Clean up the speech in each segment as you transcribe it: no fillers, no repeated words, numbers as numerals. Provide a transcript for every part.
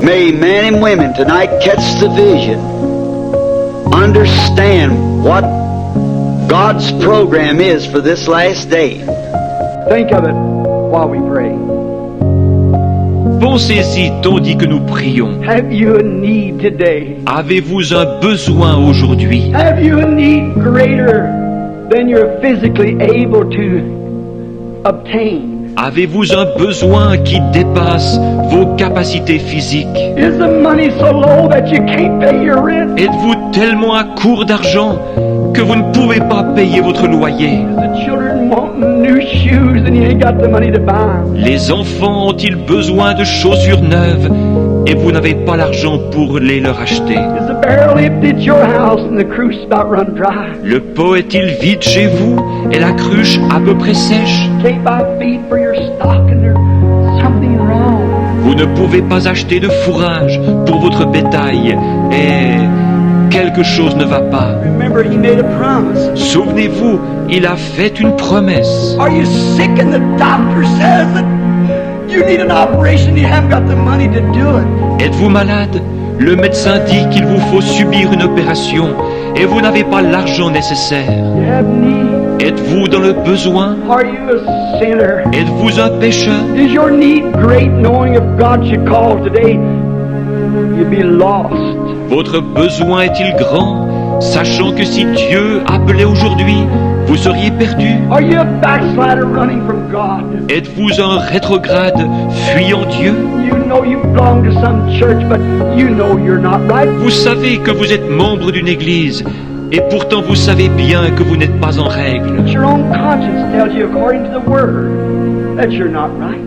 May men and women tonight catch the vision, understand what God's program is for this last day. Think of it while we pray. Pensez-y tandis que nous prions. Have you a need today? Avez-vous un besoin aujourd'hui? Have you a need greater than you're physically able to obtain? Avez-vous un besoin qui dépasse vos capacités physiques? Is the money so low that you can't pay your rent? Êtes-vous tellement à court d'argent que vous ne pouvez pas payer votre loyer? The children want new shoes and you ain't got the money to buy them. Les enfants ont-ils besoin de chaussures neuves et vous n'avez pas l'argent pour les leur acheter? Is the barrel empty at your house and the cruise about run dry? Le pot est-il vide chez vous et la cruche à peu près sèche? Can't buy feed for your stock and there's something wrong. Vous ne pouvez pas acheter de fourrage pour votre bétail et quelque chose ne va pas. Remember, he made a promise. Souvenez-vous, il a fait une promesse. Are you sick and the doctor says that you need an operation, you haven't got the money to do it? Êtes-vous malade? Le médecin dit qu'il vous faut subir une opération et vous n'avez pas l'argent nécessaire. You have need. Êtes-vous dans le besoin? Are you a sinner? Êtes-vous un pécheur? Is your need great knowing if God should call today, you'd be lost? Votre besoin est-il grand, sachant que si Dieu appelait aujourd'hui, vous seriez perdu? Are you a backslider running from God? Êtes-vous un rétrograde fuyant Dieu? You know you belong to some church, but you know you're not right. Vous savez que vous êtes membre d'une église, et pourtant vous savez bien que vous n'êtes pas en règle. But your own conscience tells you according to the Word that you're not right.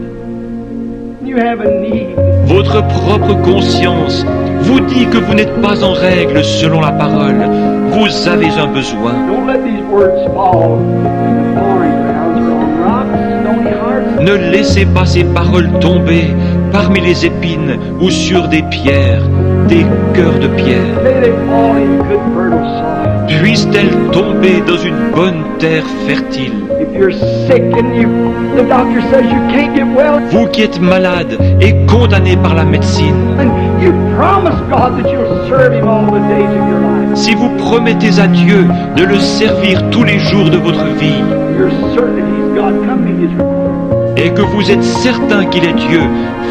You have a need. Votre propre conscience vous dit que vous n'êtes pas en règle selon la parole. Vous avez un besoin. Don't let these words fall in thorny grounds or on rocks, stony hearts. Ne laissez pas ces paroles tomber parmi les épines ou sur des pierres, des cœurs de pierre. May they fall in good fertile soil. Puissent-elles tomber dans une bonne terre fertile? If you're sick and the doctor says you can't get well, Vous qui êtes malade et condamné par la médecine, and you promise God that you'll serve Him all the days of your life, si vous promettez à Dieu de le servir tous les jours de votre vie, you're certain that He's God, come meet His requirement. et que vous êtes certain qu'il est Dieu,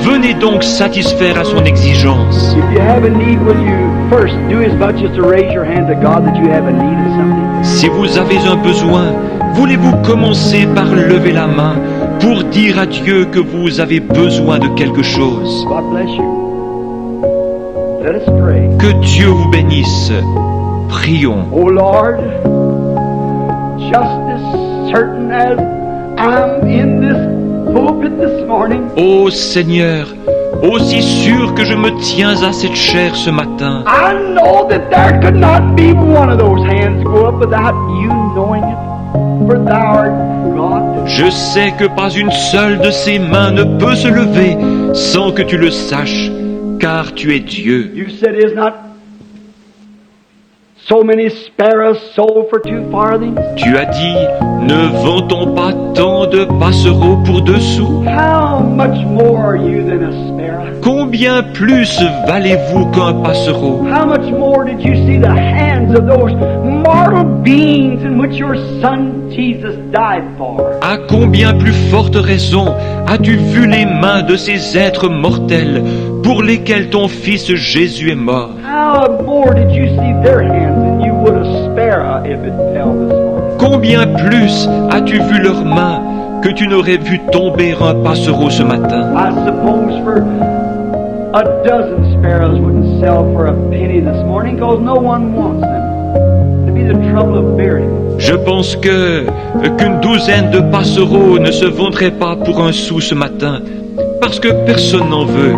venez donc satisfaire à son exigence. If you have a need, will you first do as much as to raise your hand to God that you have a need of something? Si vous avez un besoin, voulez-vous commencer par lever la main pour dire à Dieu que vous avez besoin de quelque chose? God bless you. Let us pray. Que Dieu vous bénisse. Prions. Oh Lord, just as certain as I'm in this pulpit this morning, Ô Seigneur, aussi sûr que je me tiens à cette chair ce matin, I know that there could not be one of those hands go up without you knowing it. For thou art God. je sais que pas une seule de ces mains ne peut se lever sans que tu le saches, car tu es Dieu. You said, is not so many sparrows sold for 2 farthings? Tu as dit, ne vend-on pas tant de passereaux pour 2 sous? How much more are you than a sparrow? Combien plus valez-vous qu'un passereau? How much more did you see the hands of those mortal beings in which your Son Jesus died for? À combien plus forte raison as-tu vu les mains de ces êtres mortels pour lesquels ton Fils Jésus est mort? How more did you see their hands than you would a sparrow if it fell this morning? Combien plus as-tu vu leurs mains que tu n'aurais vu tomber un passereau ce matin? I suppose for a dozen sparrows wouldn't sell for a penny this morning because no one wants them. It'd be the trouble of bearing them. Je pense qu'une douzaine de passereaux ne se vendraient pas pour 1 sou ce matin, parce que personne n'en veut.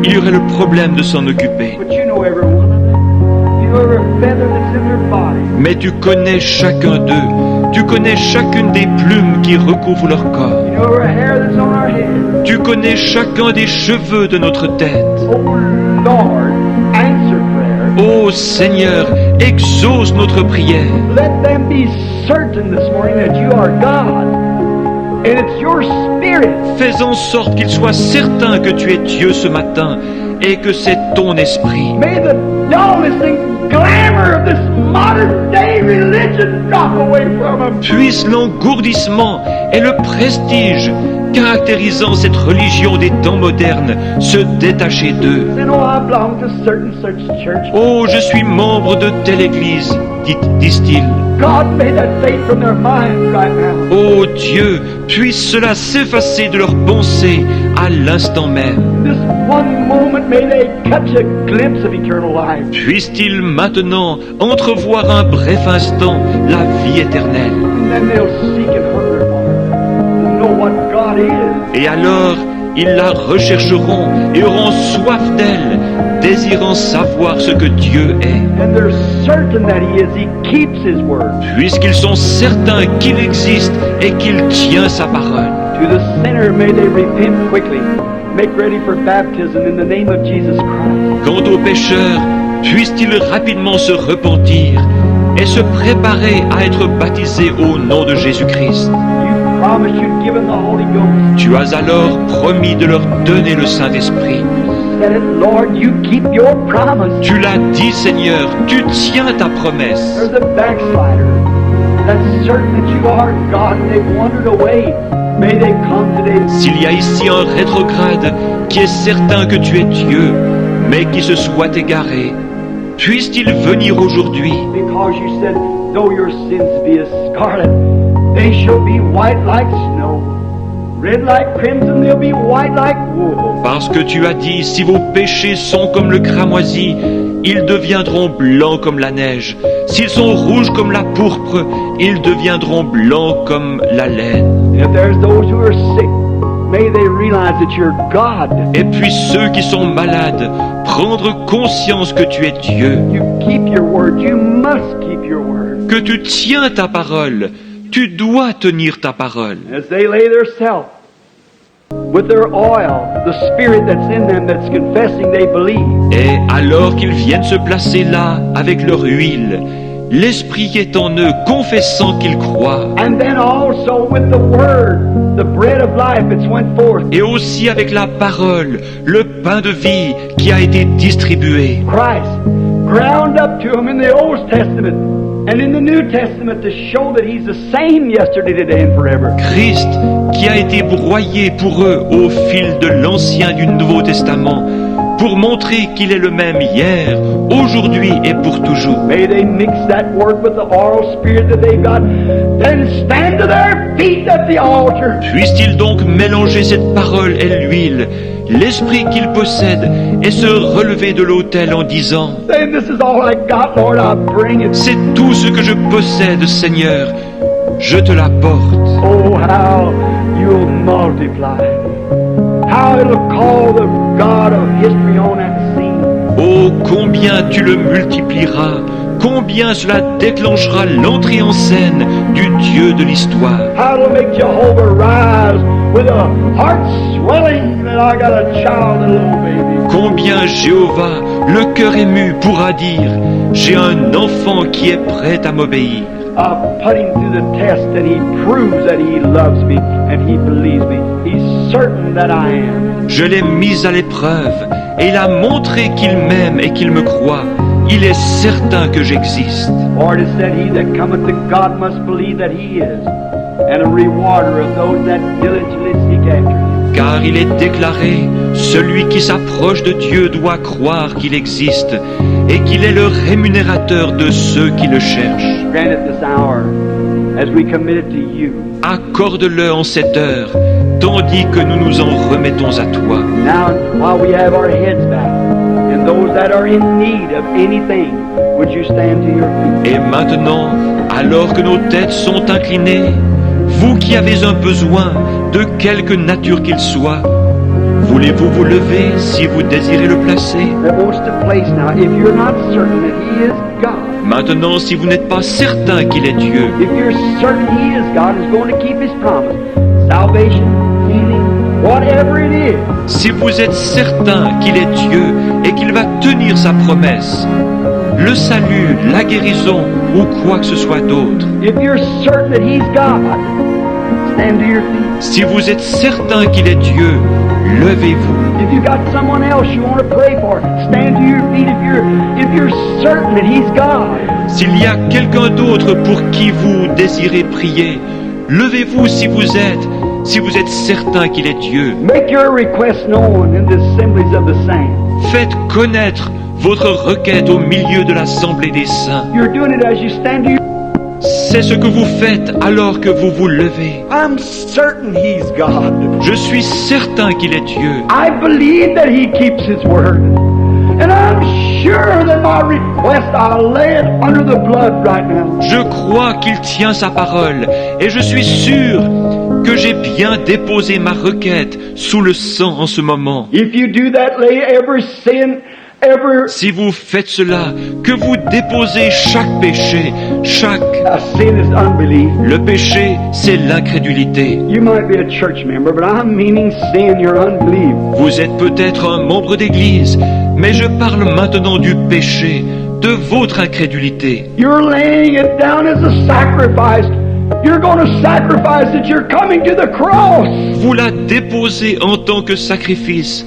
Il y aurait le problème de s'en occuper. But you know every one of them. You know every feather that's in their body. Mais tu connais chacun d'eux, tu connais chacune des plumes qui recouvrent leur corps. You know every hair that's on our head. Tu connais chacun des cheveux de notre tête. Oh Lord, answer prayer. Ô Seigneur, exauce notre prière. Let them be certain this morning that you are God. And it's your Spirit Fais en sorte qu'ils soient certains que tu es Dieu ce matin et que c'est ton esprit. May the dullness and glamour of this modern day religion drop away from them. Puisse l'engourdissement et le prestige caractérisant cette religion des temps modernes se détacher d'eux. And oh, I belong to certain such church. Oh, je suis membre de telle église, disent-ils. God, may that fade from their minds right now. Oh Dieu, puisse cela s'effacer de leurs pensées à l'instant même. This one moment, may they catch a glimpse of eternal life. Puisse-t-il maintenant entrevoir un bref instant la vie éternelle. And then they'll seek and hunger for it, to know what God is. Et alors, ils la rechercheront et auront soif d'elle, désirant savoir ce que Dieu est. And they're certain that He is. He keeps His word. Puisqu'ils sont certains qu'il existe et qu'il tient sa parole. To the sinner, may they repent quickly. Make ready for baptism in the name of Jesus Christ. Quant aux pécheurs, puissent-ils rapidement se repentir et se préparer à être baptisés au nom de Jésus-Christ. You promised you'd given the Holy Ghost. Tu as alors promis de leur donner le Saint-Esprit. Said it, Lord, you keep your promise. Tu l'as dit, Seigneur, tu tiens ta promesse. There's a backslider that's certain that you are God and they've wandered away. May they come today. S'il y a ici un rétrograde qui est certain que tu es Dieu, mais qui se soit égaré, puisse-t-il venir aujourd'hui, Because you said, though your sins be as scarlet, they shall be white like snow. Red like crimson, they'll be white like wool. parce que tu as dit, si vos péchés sont comme le cramoisi, ils deviendront blancs comme la neige. S'ils sont rouges comme la pourpre, ils deviendront blancs comme la laine. And if there's those who are sick, may they realize that you're God. Et puis ceux qui sont malades, prendre conscience que tu es Dieu, You keep your word. You must keep your word. que tu tiens ta parole, tu dois tenir ta parole. As they lay their self with their oil, the spirit that's in them that's confessing they believe. Et alors qu'ils viennent se placer là avec leur huile, l'Esprit qui est en eux, confessant qu'ils croient, And then also with the word, the bread of life that's went forth. et aussi avec la parole, le pain de vie qui a été distribué. Christ ground up to them in the Old Testament and in the New Testament to show that He's the same yesterday, today, and forever. Christ qui a été broyé pour eux au fil de l'Ancien et du Nouveau Testament, pour montrer qu'il est le même hier, aujourd'hui et pour toujours. May they mix that word with the oral spirit that they've got, then stand to their feet at the altar. Puisse-t-il donc mélanger cette parole et l'huile, l'esprit qu'ils possèdent, et se relever de l'autel en disant, Saying, this is all I got, Lord, I bring it. c'est tout ce que je possède, Seigneur, je te l'apporte. Oh, how you'll multiply. How it'll call the God of history on that scene. Oh, combien tu le multiplieras, combien cela déclenchera l'entrée en scène du Dieu de l'histoire. How it'll make Jehovah rise with a heart swelling that I got a child and a little baby. Combien Jéhovah, le cœur ému, pourra dire, j'ai un enfant qui est prêt à m'obéir. I've put him through the test and he proves that he loves me and he believes me. He's certain that I am. Je l'ai mis à l'épreuve, et il a montré qu'il m'aime et qu'il me croit. Il est certain que j'existe. For it is said, he that cometh to God must believe that he is, and a rewarder of those that diligently seek after him. Car il est déclaré, celui qui s'approche de Dieu doit croire qu'il existe, et qu'il est le rémunérateur de ceux qui le cherchent. Grant it this hour as we commit it to you. Accorde-le en cette heure, tandis que nous nous en remettons à toi. Now, while we have our heads bowed, and those that are in need of anything, would you stand to your feet? Et maintenant, alors que nos têtes sont inclinées, vous qui avez un besoin, de quelque nature qu'il soit, voulez-vous vous lever si vous désirez le placer? That wants to place now. If you're not certain that he is God, Maintenant, si vous n'êtes pas certain qu'il est Dieu, if you're certain he is God, is going to keep his promise, salvation, healing, whatever it is, si vous êtes certain qu'il est Dieu et qu'il va tenir sa promesse, le salut, la guérison ou quoi que ce soit d'autre, if you're certain that he's God, stand to your feet. si vous êtes certain qu'il est Dieu, levez-vous. If you got someone else you want to pray for, stand to your feet if you're certain that He's God. S'il y a quelqu'un d'autre pour qui vous désirez prier, levez-vous si vous êtes certain qu'il est Dieu. Make your request known in the assemblies of the saints. Faites connaître votre requête au milieu de l'assemblée des saints. You're doing it as you stand to your... C'est ce que vous faites alors que vous vous levez. I'm certain He's God. Je suis certain qu'il est Dieu. I believe that He keeps His word. And I'm sure that my request, I'll lay it under the blood right now. Je crois qu'il tient sa parole et je suis sûr que j'ai bien déposé ma requête sous le sang en ce moment. If you do that, lay every sin, every... Si vous faites cela, que vous déposez chaque péché, chaque... sin is unbelief. Le péché, c'est l'incrédulité. You might be a church member, but I'm meaning sin, your unbelief. Vous êtes peut-être un membre d'église, mais je parle maintenant du péché, de votre incrédulité. You're laying it down as a sacrifice. You're going to sacrifice it. You're coming to the cross. Vous la déposez en tant que sacrifice.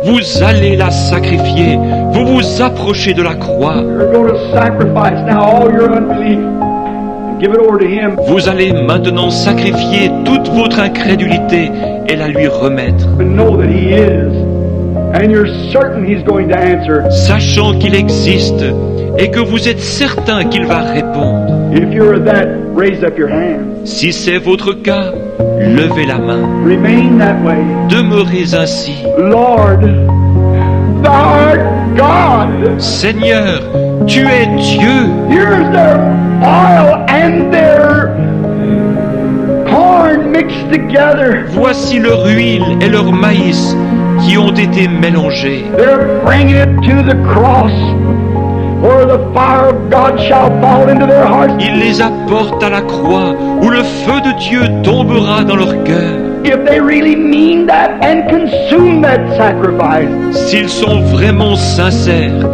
Vous allez la sacrifier. Vous vous approchez de la croix. You're going to sacrifice now all your unbelief and give it over to Him. Vous allez maintenant sacrifier toute votre incrédulité et la lui remettre, And know that He is. And you're certain He's going to answer. sachant qu'il existe et que vous êtes certain qu'il va répondre. If you're that, raise up your hand. Si c'est votre cas, levez la main. Remain that way. Demeurez ainsi. Lord, Thou art God. Seigneur, tu es Dieu. Here's their oil and their corn mixed together. Voici leur huile et leur maïs qui ont été mélangés. They're bringing it to the cross, where the fire of God shall fall into their hearts. Ils les apportent à la croix où le feu de Dieu tombera dans leur cœur. If they really mean that and consume that sacrifice, S'ils sont vraiment sincères,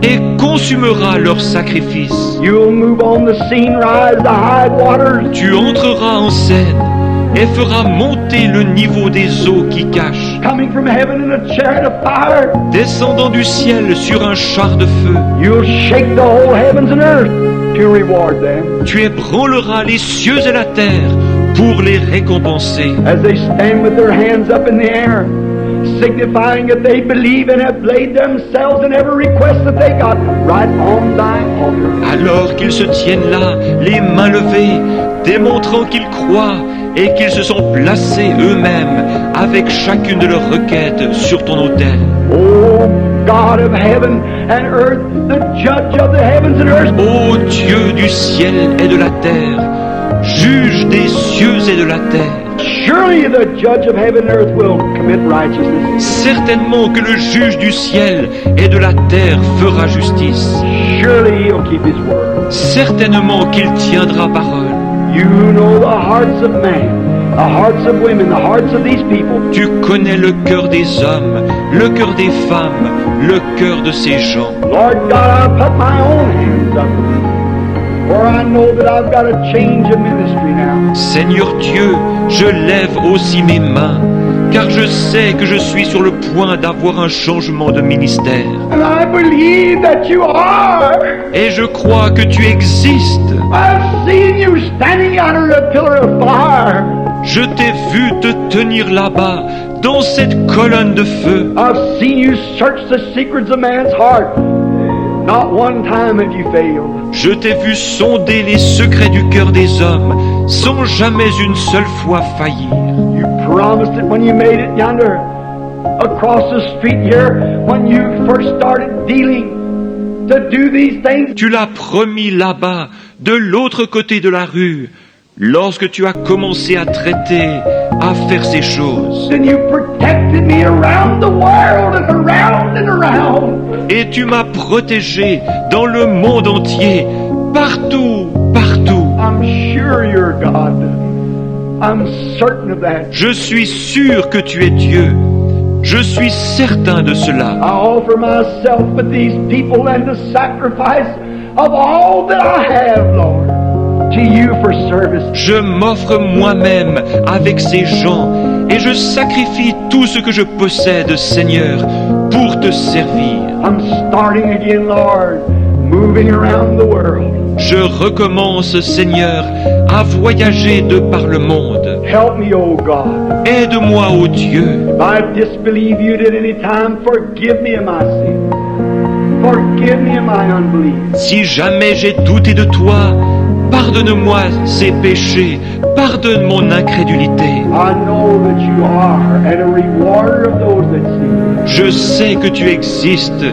et consumera leur sacrifice. you'll move on the scene, rise the high waters. Tu entreras en scène et feras monter le niveau des eaux qui cachent, Coming from heaven in a chariot of fire, descendant du ciel sur un char de feu. you'll shake the whole heavens and earth to reward them. Tu ébranleras les cieux et la terre pour les récompenser. As they stand with their hands up in the air, signifying that they believe and have laid themselves in every request that they got right on thy altar. Alors qu'ils se tiennent là, les mains levées, démontrant qu'ils croient et qu'ils se sont placés eux-mêmes avec chacune de leurs requêtes sur ton autel. Oh, God of heaven and earth, the judge of the heavens and earth, Ô Dieu du ciel et de la terre, juge des cieux et de la terre, surely the judge of heaven and earth will commit righteousness. certainement que le juge du ciel et de la terre fera justice. Surely he'll keep his word. Certainement qu'il tiendra parole. You know the hearts of man, the hearts of women, the hearts of these people. Tu connais le cœur des hommes, le cœur des femmes, le cœur de ces gens. Lord God, I put my own hands up, for I know that I've got to change of ministry now. Seigneur Dieu, je lève aussi mes mains, car je sais que je suis sur le point d'avoir un changement de ministère. And I believe that you are. Et je crois que tu existes. I've seen you standing under a pillar of fire. Je t'ai vu te tenir là-bas, dans cette colonne de feu. I've seen you search the secrets of man's heart. Not one time have you failed. Je t'ai vu sonder les secrets du cœur des hommes, sans jamais une seule fois faillir. You promised it when you made it yonder, across the street here, when you first started dealing, to do these things. Tu l'as promis là-bas, de l'autre côté de la rue, lorsque tu as commencé à traiter, à faire ces choses. And you protected me around the world and around and around. Et tu m'as protégé dans le monde entier, partout, partout. I'm sure you're God. I'm certain of that. Je suis sûr que tu es Dieu. Je suis certain de cela. I offer myself with these people and the sacrifice of all that I have, Lord, to you for service. Je m'offre moi-même avec ces gens et je sacrifie tout ce que je possède, Seigneur, pour te servir. I'm starting again, Lord, moving around the world. Je recommence, Seigneur, à voyager de par le monde. Help me, O God. Aide-moi, ô Dieu. If I disbelieve you at any time, forgive me of my sin. Forgive me of my unbelief. Si jamais j'ai douté de toi, pardonne-moi ces péchés, pardonne mon incrédulité. I know that you are and a rewarder of those that seek. Je sais que tu existes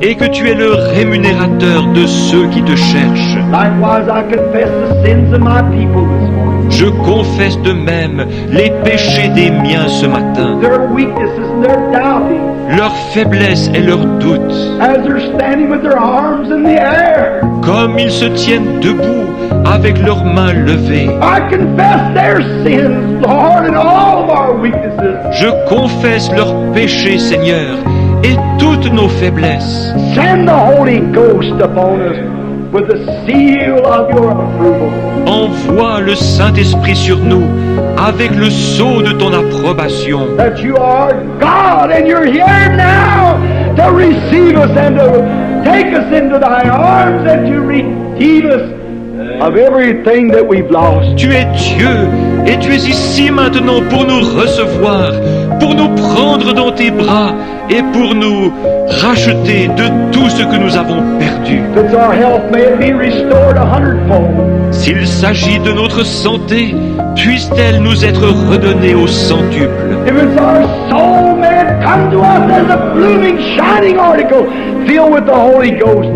et que tu es le rémunérateur de ceux qui te cherchent. Likewise, I confess the sins of my people this morning. Je confesse de même les péchés des miens ce matin, Their weaknesses and their doubting, leur faiblesse et leurs doutes. as they're standing with their arms in the air. Comme ils se tiennent debout avec leurs mains levées. I confess their sins, Lord, and all of our weaknesses. Je confesse leurs péchés, Seigneur, et toutes nos faiblesses. Send the Holy Ghost upon us with the seal of your approval. Envoie le Saint-Esprit sur nous avec le sceau de ton approbation. That you are God and you're here now to receive us and to take us into thy arms and to redeem us of everything that we've lost. Tu es Dieu et tu es ici maintenant pour nous recevoir, pour nous prendre dans tes bras et pour nous racheter de tout ce que nous avons perdu. If it's our health, may it be restored 100-fold. S'il s'agit de notre santé, puisse-t-elle nous être redonnée au centuple. If it's our soul, may it come to us as a blooming, shining article filled with the Holy Ghost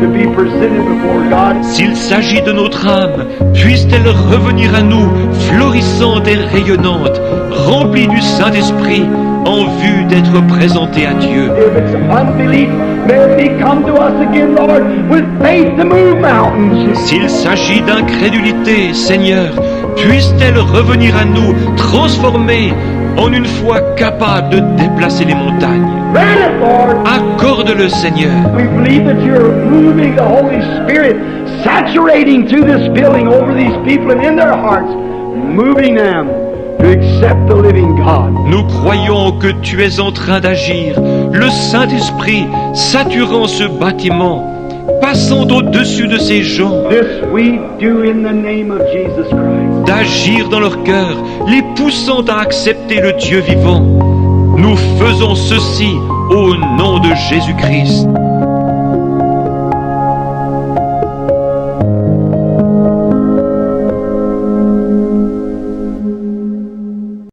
to be presented before God. S'il s'agit de notre âme, puisse-t-elle revenir à nous, florissante et rayonnante, remplie du Saint-Esprit, en vue d'être présentée à Dieu. If it's unbelief, may it come to us again, Lord, with faith to move mountains. S'il s'agit d'incrédulité, Seigneur, puisse-t-elle revenir à nous, transformée, en une foi capable de déplacer les montagnes. Grant it, Lord. Accorde-le, Seigneur. We believe that you're moving the Holy Spirit, saturating through this building over these people and in their hearts, moving them to accept the living God. Nous croyons que tu es en train d'agir, le Saint-Esprit saturant ce bâtiment, passant au-dessus de ces gens, This we do in the name of Jesus Christ. d'agir dans leur cœur, les poussant à accepter le Dieu vivant. Nous faisons ceci au nom de Jésus-Christ.